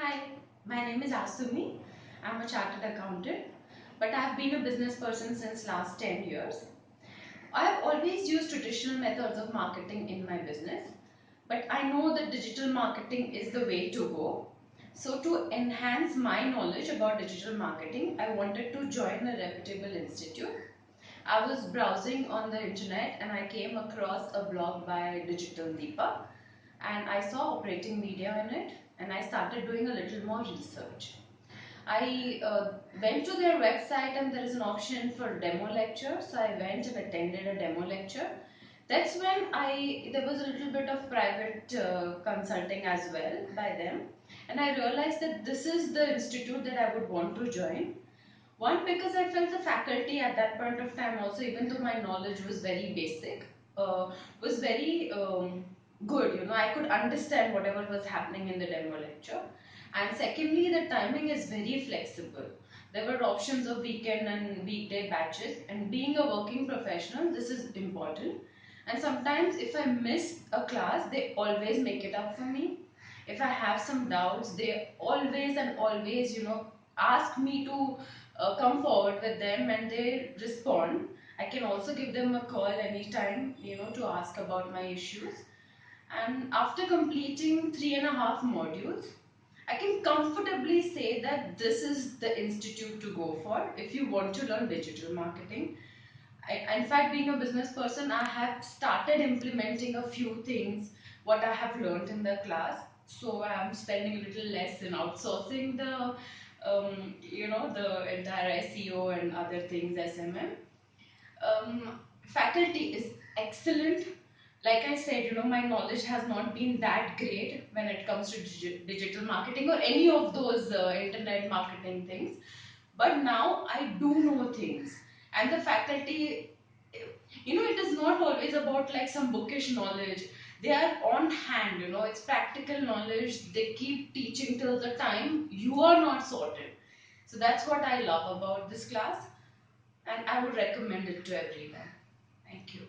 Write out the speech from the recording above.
Hi, my name is Asumi. I'm a chartered accountant, but I've been a business person since last 10 years. I have always used traditional methods of marketing in my business, but I know that digital marketing is the way to go. So to enhance my knowledge about digital marketing, I wanted to join a reputable institute. I was browsing on the internet and I came across a blog by Digital Deepa and I saw operating media in it and I started doing a little more research. I went to their website and there is an option for demo lecture, so I went and attended a demo lecture. That's when there was a little bit of private consulting as well by them, and I realized that this is the institute that I would want to join. One, because I felt the faculty at that point of time also, even though my knowledge was very basic, was very good. I could understand whatever was happening in the demo lecture. And secondly, the timing is very flexible. There were options of weekend and weekday batches. And being a working professional, this is important. And sometimes if I miss a class, they always make it up for me. If I have some doubts, they always and always, ask me to come forward with them and they respond. I can also give them a call anytime, to ask about my issues. And after completing 3.5 modules, I can comfortably say that this is the institute to go for if you want to learn digital marketing. In fact, being a business person, I have started implementing a few things what I have learned in the class. So I'm spending a little less in outsourcing the entire SEO and other things, SMM. Faculty is excellent. Like I said, my knowledge has not been that great when it comes to digital marketing or any of those internet marketing things. But now I do know things. And the faculty, it is not always about like some bookish knowledge. They are on hand, it's practical knowledge. They keep teaching till the time you are not sorted. So that's what I love about this class. And I would recommend it to everyone. Thank you.